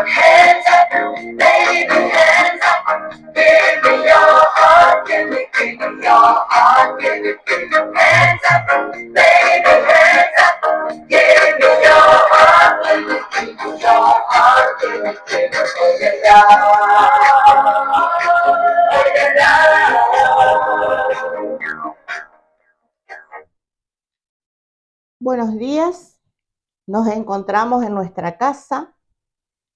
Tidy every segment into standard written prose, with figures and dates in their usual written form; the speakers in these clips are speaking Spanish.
Hands up, baby, hands up. Give me your heart, give me your heart, give me hands up, baby, hands up. Give me your heart, give me your heart, give me your love. Buenos días, nos encontramos en nuestra casa,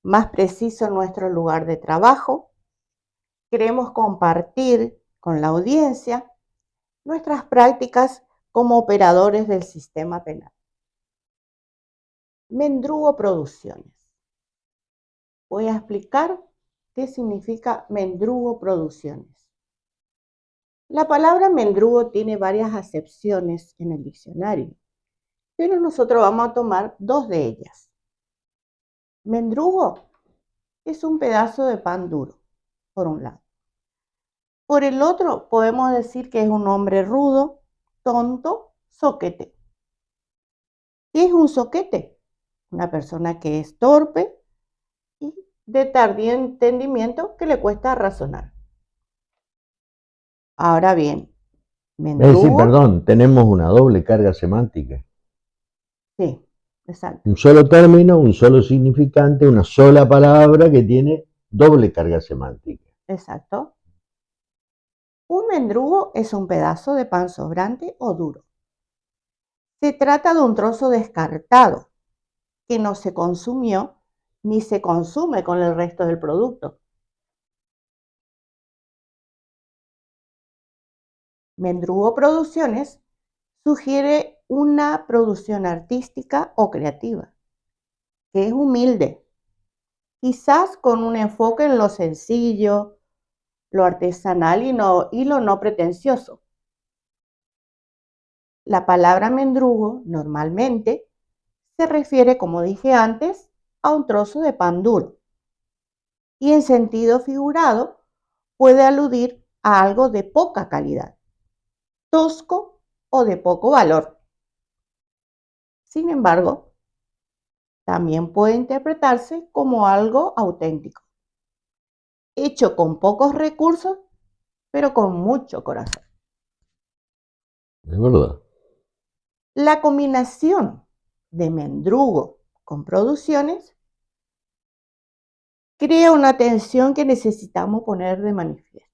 más preciso en nuestro lugar de trabajo. Queremos compartir con la audiencia nuestras prácticas como operadores del sistema penal. Mendrugo Producciones. Voy a explicar qué significa Mendrugo Producciones. La palabra mendrugo tiene varias acepciones en el diccionario, pero nosotros vamos a tomar dos de ellas. Mendrugo es un pedazo de pan duro, por un lado. Por el otro, podemos decir que es un hombre rudo, tonto, zoquete. ¿Qué es un zoquete? Una persona que es torpe y de tardío entendimiento, que le cuesta razonar. Ahora bien, Sí, mendrugo. perdón, tenemos una doble carga semántica. Sí, exacto. Un solo término, un solo significante, una sola palabra que tiene doble carga semántica. Exacto. Un mendrugo es un pedazo de pan sobrante o duro. Se trata de un trozo descartado que no se consumió ni se consume con el resto del producto. Mendrugo Producciones sugiere una producción artística o creativa, que es humilde, quizás con un enfoque en lo sencillo, lo artesanal y lo no pretencioso. La palabra mendrugo normalmente se refiere, como dije antes, a un trozo de pan duro y en sentido figurado puede aludir a algo de poca calidad, tosco o de poco valor. Sin embargo, también puede interpretarse como algo auténtico, hecho con pocos recursos, pero con mucho corazón. Es verdad. La combinación de mendrugo con producciones crea una tensión que necesitamos poner de manifiesto.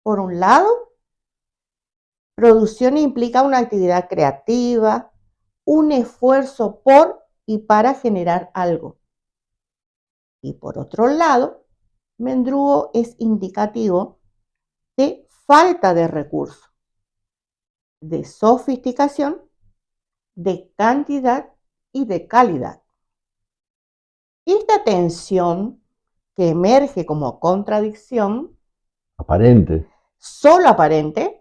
Por un lado, producción implica una actividad creativa, un esfuerzo por y para generar algo. Y por otro lado, mendrugo es indicativo de falta de recursos, de sofisticación, de cantidad y de calidad. Esta tensión que emerge como contradicción, Aparente. solo aparente,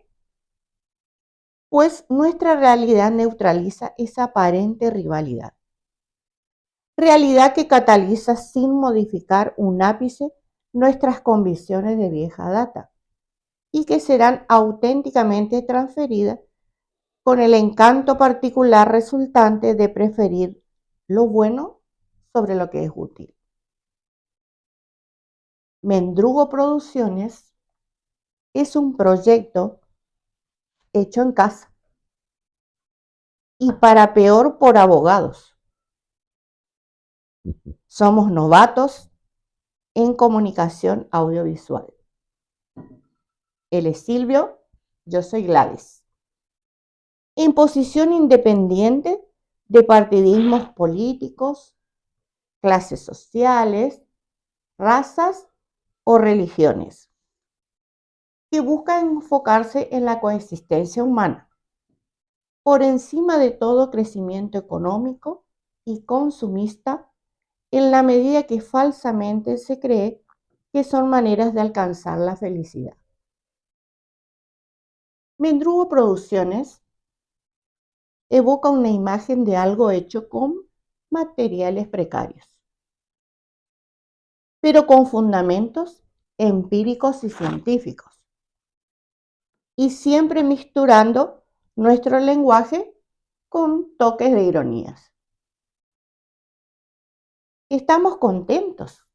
pues nuestra realidad neutraliza esa aparente rivalidad. Realidad que cataliza sin modificar un ápice nuestras convicciones de vieja data y que serán auténticamente transferidas con el encanto particular resultante de preferir lo bueno sobre lo que es útil. Mendrugo Producciones es un proyecto hecho en casa y para peor por abogados. Somos novatos en comunicación audiovisual. Él es Silvio, yo soy Gladys. En posición independiente de partidismos políticos, clases sociales, razas o religiones, que buscan enfocarse en la coexistencia humana, por encima de todo crecimiento económico y consumista, en la medida que falsamente se cree que son maneras de alcanzar la felicidad. Mendrugo Producciones evoca una imagen de algo hecho con materiales precarios, pero con fundamentos empíricos y científicos, y siempre mixturando nuestro lenguaje con toques de ironías. Estamos contentos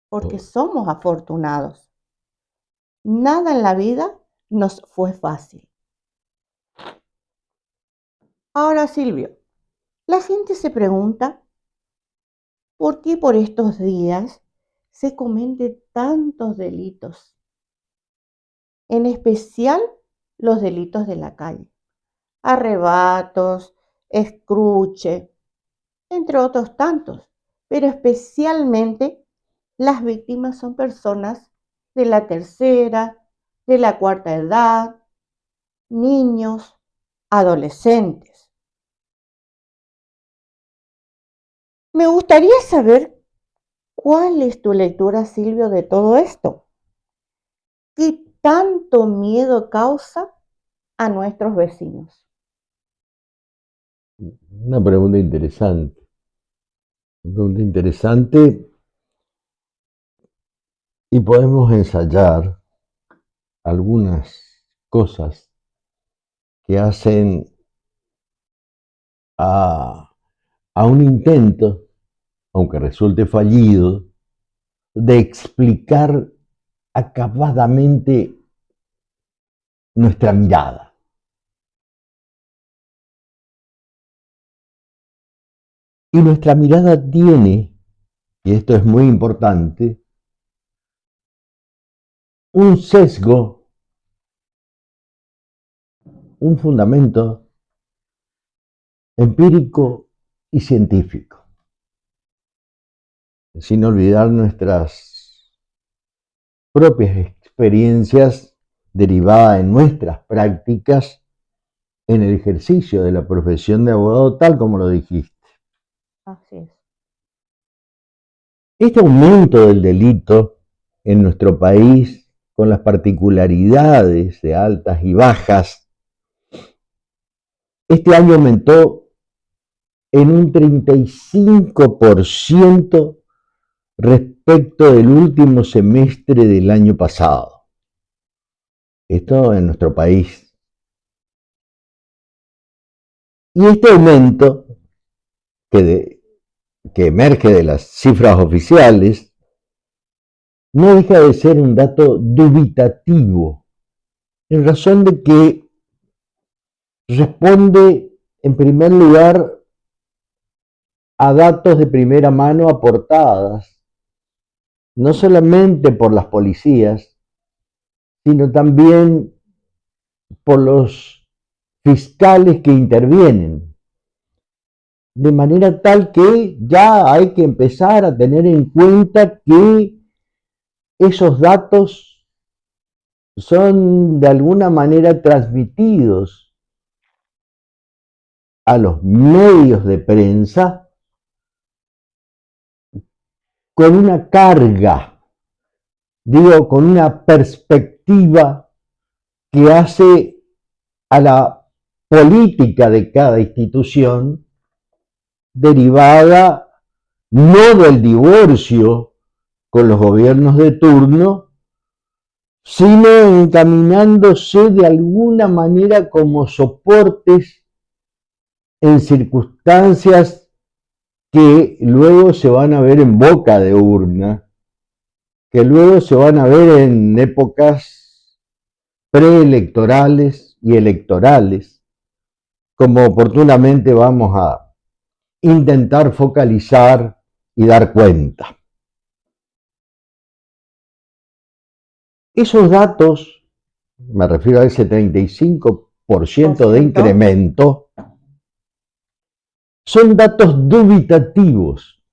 porque somos afortunados. Nada en la vida nos fue fácil. Ahora, Silvio, la gente se pregunta por qué por estos días se cometen tantos delitos, en especial los delitos de la calle, arrebatos, escruche, entre otros tantos, pero especialmente las víctimas son personas de la tercera, de la cuarta edad, niños, adolescentes. Me gustaría saber cuál es tu lectura, Silvio, de todo esto. ¿Qué tanto miedo causa a nuestros vecinos? Una pregunta interesante. Una pregunta interesante y podemos ensayar algunas cosas que hacen a un intento, aunque resulte fallido, de explicar acabadamente nuestra mirada. Y nuestra mirada tiene, y esto es muy importante, un sesgo, un fundamento empírico y científico, sin olvidar nuestras propias experiencias derivadas en nuestras prácticas en el ejercicio de la profesión de abogado, tal como lo dijiste. Así es. Este aumento del delito en nuestro país, con las particularidades de altas y bajas, este año aumentó en un 35% respecto del último semestre del año pasado. Esto en nuestro país. Y este aumento, que emerge de las cifras oficiales, no deja de ser un dato dubitativo, en razón de que responde, en primer lugar, a datos de primera mano aportadas, no solamente por las policías, sino también por los fiscales que intervienen, de manera tal que ya hay que empezar a tener en cuenta que esos datos son de alguna manera transmitidos a los medios de prensa con una carga, con una perspectiva que hace a la política de cada institución derivada no del divorcio con los gobiernos de turno, sino encaminándose de alguna manera como soportes en circunstancias que luego se van a ver en boca de urna, que luego se van a ver en épocas preelectorales y electorales, como oportunamente vamos a intentar focalizar y dar cuenta. Esos datos, me refiero a ese 35% de incremento, son datos dubitativos,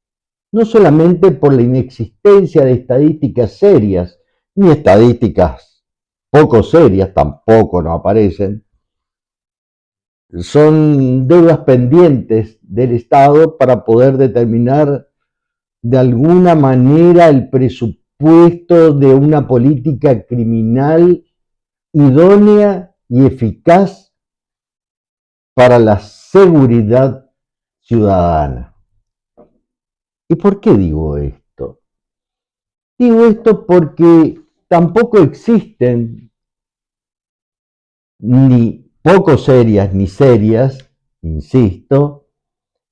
no solamente por la inexistencia de estadísticas serias, ni estadísticas poco serias, tampoco nos aparecen. Son deudas pendientes del Estado para poder determinar de alguna manera el presupuesto de una política criminal idónea y eficaz para la seguridad ciudadana. ¿Y por qué digo esto? Digo esto porque tampoco existen ni poco serias ni serias, insisto,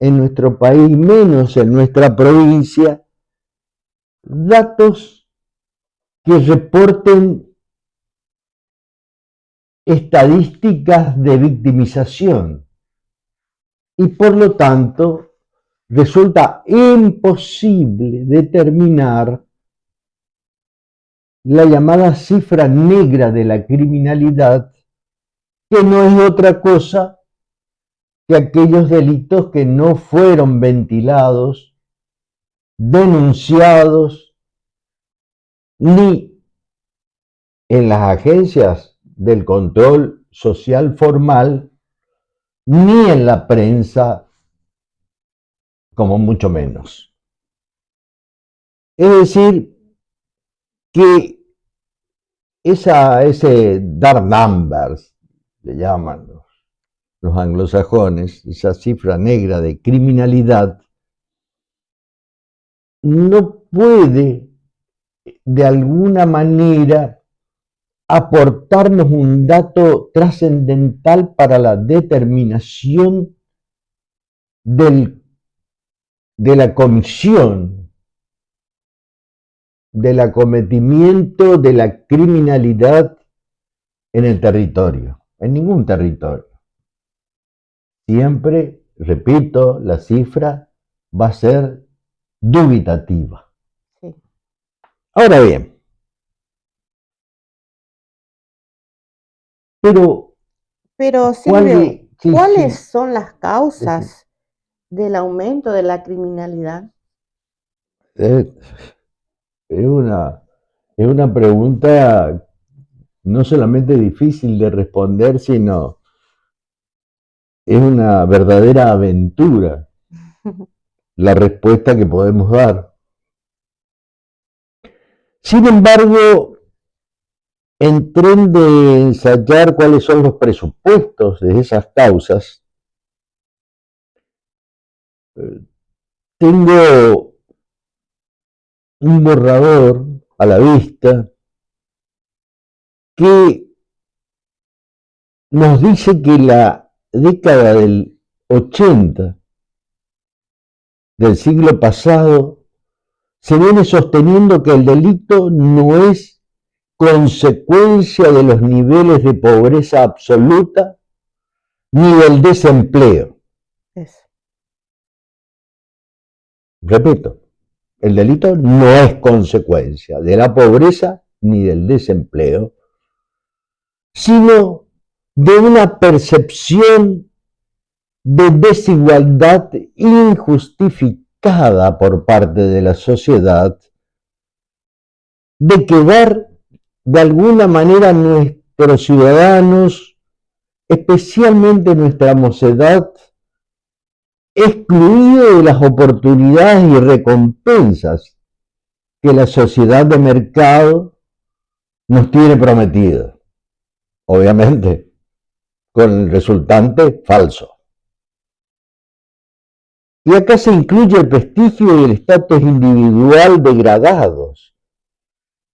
en nuestro país, menos en nuestra provincia, datos que reporten estadísticas de victimización y por lo tanto resulta imposible determinar la llamada cifra negra de la criminalidad, que no es otra cosa que aquellos delitos que no fueron ventilados, denunciados, ni en las agencias del control social formal, ni en la prensa, como mucho menos. Es decir, que ese dark numbers, le llaman los anglosajones, esa cifra negra de criminalidad, no puede de alguna manera aportarnos un dato trascendental para la determinación de la comisión, del acometimiento de la criminalidad en el territorio, en ningún territorio. Siempre, repito, la cifra va a ser dubitativa. Sí. Ahora bien, Pero Silvio, ¿cuáles son las causas del aumento de la criminalidad? Es una pregunta no solamente difícil de responder, sino es una verdadera aventura la respuesta que podemos dar. Sin embargo, en tren de ensayar cuáles son los presupuestos de esas causas, tengo un borrador a la vista que nos dice que la década del 80 del siglo pasado se viene sosteniendo que el delito no es consecuencia de los niveles de pobreza absoluta ni del desempleo. Eso. Repito, el delito no es consecuencia de la pobreza ni del desempleo, sino de una percepción de desigualdad injustificada por parte de la sociedad, de quedar de alguna manera nuestros ciudadanos, especialmente nuestra mocedad, excluidos de las oportunidades y recompensas que la sociedad de mercado nos tiene prometidas. Obviamente, con el resultante falso. Y acá se incluye el prestigio y el estatus individual degradados,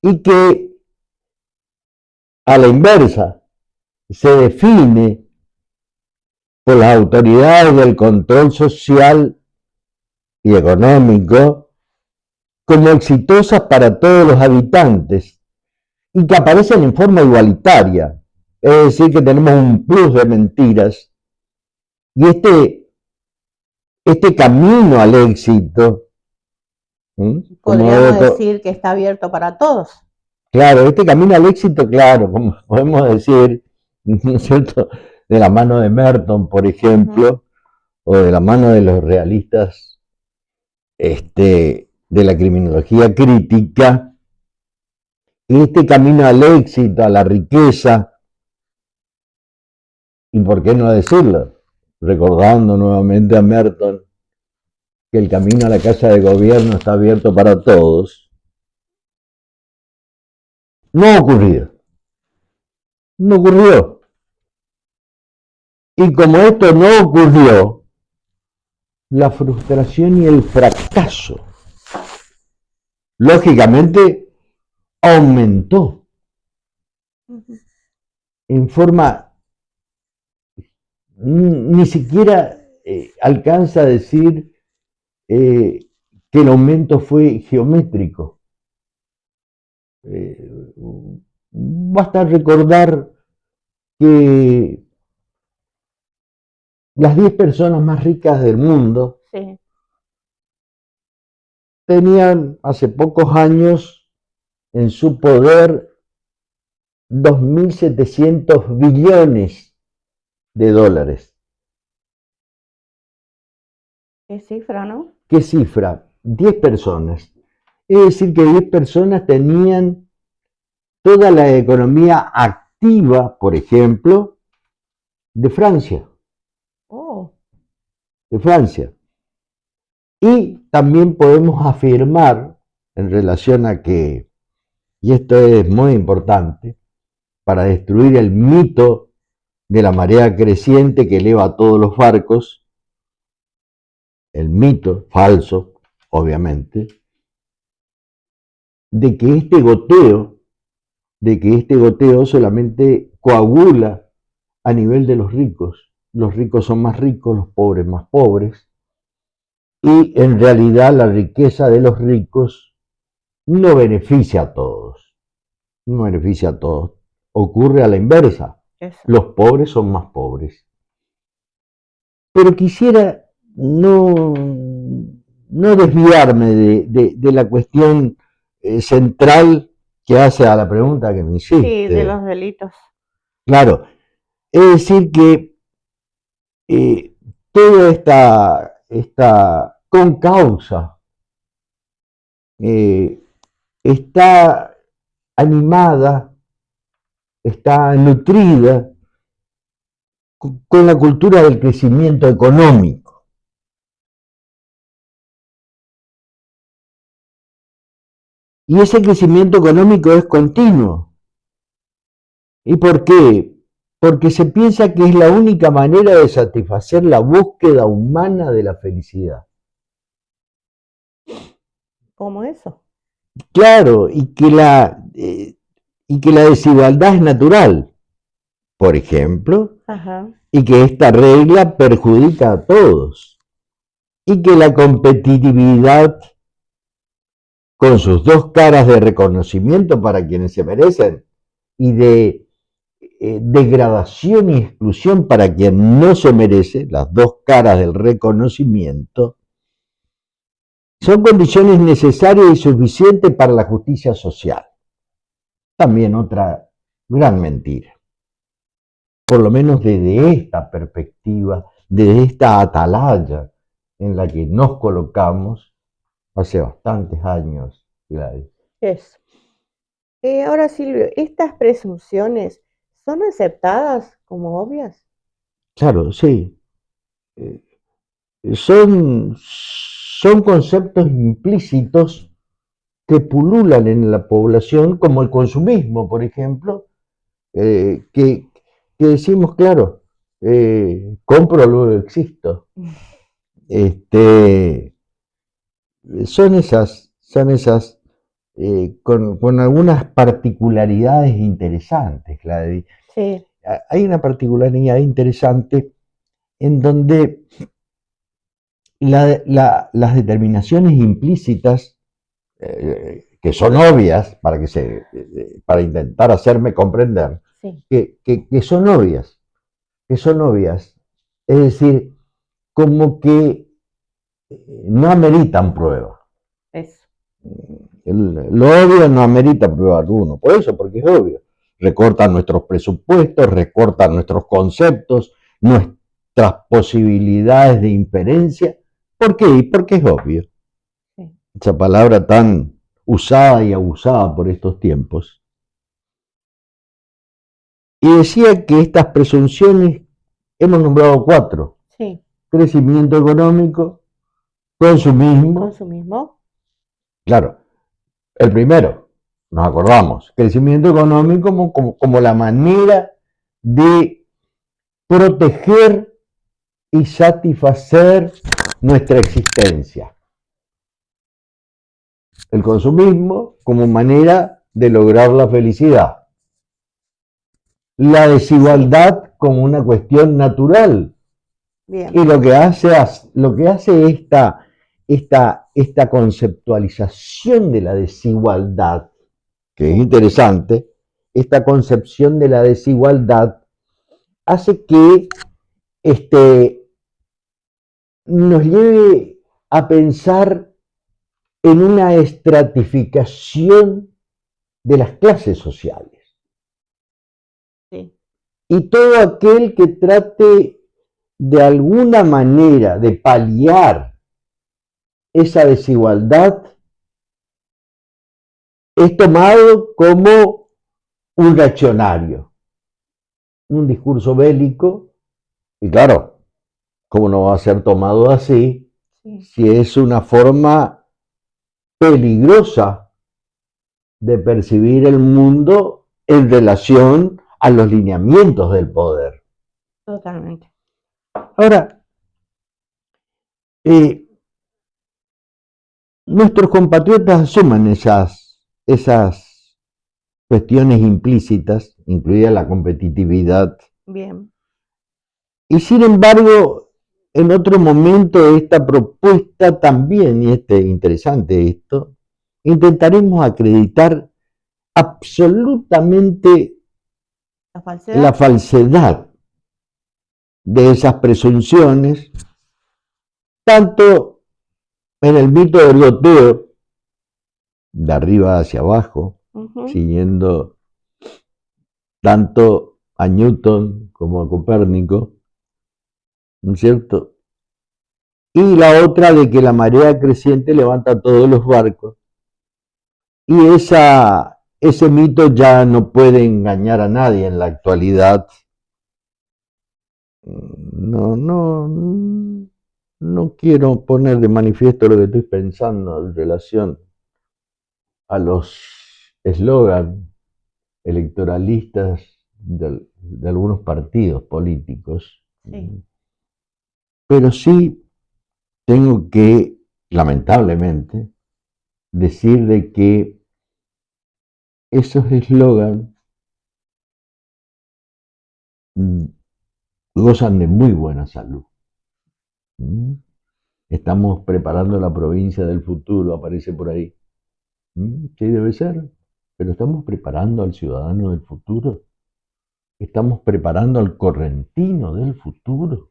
y que a la inversa se define por las autoridades del control social y económico como exitosas para todos los habitantes y que aparecen en forma igualitaria, es decir, que tenemos un plus de mentiras. Y este camino al éxito, podríamos decir que está abierto para todos. Claro, este camino al éxito, claro, como podemos decir, ¿no es cierto?, de la mano de Merton, por ejemplo, o de la mano de los realistas de la criminología crítica, este camino al éxito, a la riqueza, y por qué no decirlo, recordando nuevamente a Merton, que el camino a la casa de gobierno está abierto para todos, no ha ocurrido. No ocurrió. Y como esto no ocurrió, la frustración y el fracaso, lógicamente, aumentó en forma ni siquiera alcanza a decir que el aumento fue geométrico. Basta recordar que las 10 personas más ricas del mundo Sí. tenían hace pocos años en su poder 2.700 billones de dólares. ¿Qué cifra, no? ¿Qué cifra? 10 personas. Es decir, que 10 personas tenían toda la economía activa, por ejemplo, de Francia. Oh, De Francia. Y también podemos afirmar, en relación a que, y esto es muy importante, para destruir el mito de la marea creciente que eleva a todos los barcos, el mito falso, obviamente, de que este goteo solamente coagula a nivel de los ricos. Los ricos son más ricos, los pobres más pobres, y en realidad la riqueza de los ricos no beneficia a todos, no beneficia a todos. Ocurre a la inversa, eso. los pobres son más pobres. Pero quisiera no desviarme de la cuestión central que hace a la pregunta que me hiciste. Sí, de los delitos. Claro, es decir que toda esta concausa está animada, está nutrida con la cultura del crecimiento económico. Y ese crecimiento económico es continuo. ¿Y por qué? Porque se piensa que es la única manera de satisfacer la búsqueda humana de la felicidad. ¿Cómo eso? Claro, y que la desigualdad es natural, por ejemplo, Ajá. y que esta regla perjudica a todos, y que la competitividad, con sus dos caras de reconocimiento para quienes se merecen y de degradación y exclusión para quien no se merece, las dos caras del reconocimiento, son condiciones necesarias y suficientes para la justicia social. También otra gran mentira. Por lo menos desde esta perspectiva, desde esta atalaya en la que nos colocamos hace bastantes años, Gladys. Eso. Ahora, Silvio, ¿estas presunciones son aceptadas como obvias? Claro, sí. Son conceptos implícitos que pululan en la población, como el consumismo, por ejemplo, que decimos, claro, compro, luego existo. Son esas con algunas particularidades interesantes, Gladys. Sí. Hay una particularidad interesante en donde las determinaciones implícitas, que son obvias para intentar hacerme comprender, Sí. que son obvias, es decir, como que no ameritan prueba. Eso. Lo obvio no amerita prueba alguna, por eso, porque es obvio. Recortan nuestros presupuestos, recortan nuestros conceptos, nuestras posibilidades de inferencia. ¿Por qué? Porque es obvio. Sí. Esa palabra tan usada y abusada por estos tiempos. Y decía que estas presunciones, hemos nombrado 4. Sí. Crecimiento económico, consumismo. Consumismo. Claro, el primero, nos acordamos, crecimiento económico como la manera de proteger y satisfacer nuestra existencia. El consumismo como manera de lograr la felicidad. La desigualdad como una cuestión natural Bien. Y lo que hace esta conceptualización de la desigualdad, que es interesante, esta concepción de la desigualdad hace que nos lleve a pensar en una estratificación de las clases sociales. Sí. Y todo aquel que trate de alguna manera de paliar esa desigualdad es tomado como un reaccionario, un discurso bélico, y claro, ¿cómo no va a ser tomado así Sí. si es una forma peligrosa de percibir el mundo en relación a los lineamientos del poder? Totalmente. Ahora, nuestros compatriotas asuman esas cuestiones implícitas, incluida la competitividad, Bien. y sin embargo, en otro momento esta propuesta también, y interesante esto, intentaremos acreditar absolutamente La falsedad. la falsedad de esas presunciones, tanto en el mito del goteo, de arriba hacia abajo, Ujú. siguiendo tanto a Newton como a Copérnico, ¿no es cierto? Y la otra de que la marea creciente levanta todos los barcos. Y ese mito ya no puede engañar a nadie en la actualidad. No quiero poner de manifiesto lo que estoy pensando en relación a los eslogan electoralistas de algunos partidos políticos. Sí. Pero sí tengo que, lamentablemente, decir de que esos eslogan gozan de muy buena salud. Estamos preparando la provincia del futuro, aparece por ahí. Sí, debe ser, pero estamos preparando al ciudadano del futuro. Estamos preparando al correntino del futuro.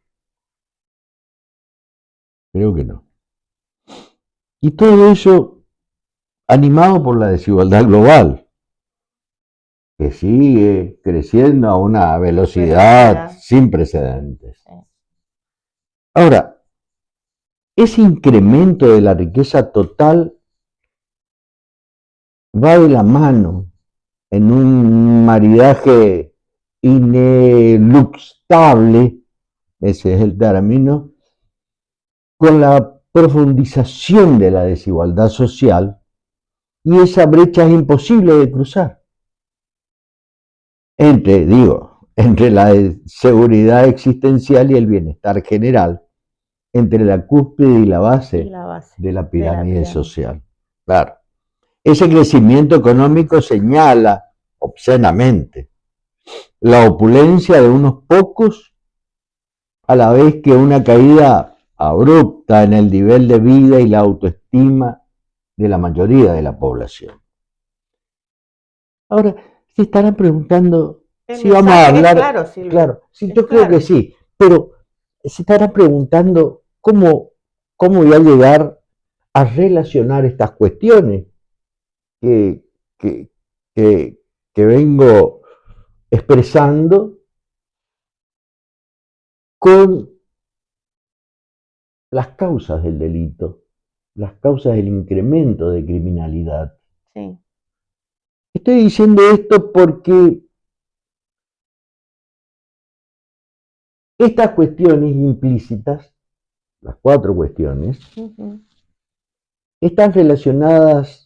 Creo que no. Y todo ello animado por la desigualdad global, que sigue creciendo a una velocidad sin precedentes. Ahora, ese incremento de la riqueza total va de la mano en un maridaje ineluctable, ese es el término, con la profundización de la desigualdad social, y esa brecha es imposible de cruzar. Entre la seguridad existencial y el bienestar general, entre la cúspide y la base de la pirámide social. Claro. Ese crecimiento económico señala obscenamente la opulencia de unos pocos, a la vez que una caída abrupta en el nivel de vida y la autoestima de la mayoría de la población. Ahora, se estarán preguntando si vamos a hablar. Claro, Silvio. Claro, sí, yo creo que sí, pero se estarán preguntando cómo voy a llegar a relacionar estas cuestiones que vengo expresando con las causas del delito, las causas del incremento de criminalidad. Sí. Estoy diciendo esto porque estas cuestiones implícitas, las 4 cuestiones, están relacionadas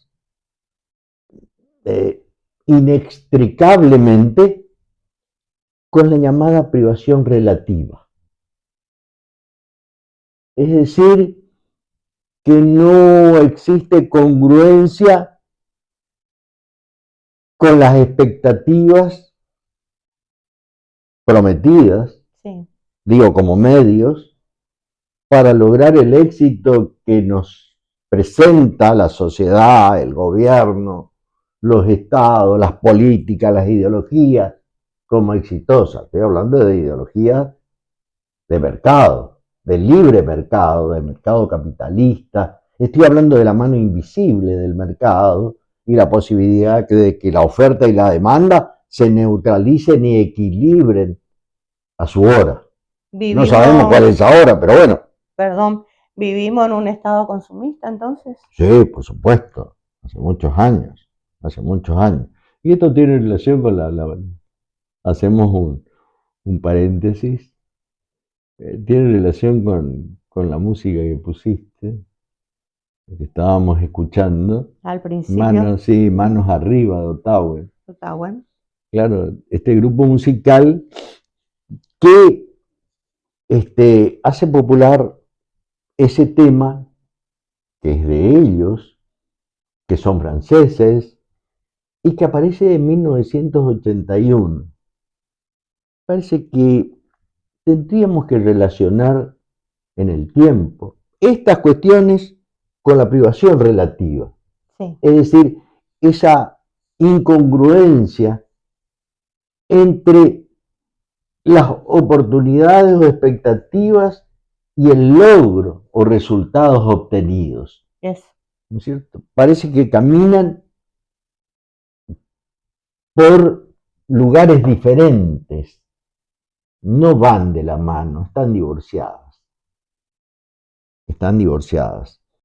inextricablemente con la llamada privación relativa. Es decir, que no existe congruencia con las expectativas prometidas, sí, digo como medios, para lograr el éxito que nos presenta la sociedad, el gobierno, los estados, las políticas, las ideologías como exitosas. Estoy hablando de ideologías de mercado, del libre mercado, del mercado capitalista. Estoy hablando de la mano invisible del mercado y la posibilidad de que la oferta y la demanda se neutralicen y equilibren a su hora. No sabemos cuál es esa hora, pero bueno. Perdón, ¿vivimos en un estado consumista entonces? Sí, por supuesto, hace muchos años. Y esto tiene relación con hacemos un paréntesis, tiene relación con la música que pusiste, que estábamos escuchando. Al principio. Manos arriba de Ottawa. Ottawa. Claro, este grupo musical que hace popular ese tema que es de ellos, que son franceses, y que aparece en 1981. Parece que tendríamos que relacionar en el tiempo estas cuestiones con la privación relativa. Sí. Es decir, esa incongruencia entre las oportunidades o expectativas y el logro o resultados obtenidos. Eso. ¿No es cierto? Parece que caminan por lugares diferentes, no van de la mano, están divorciadas.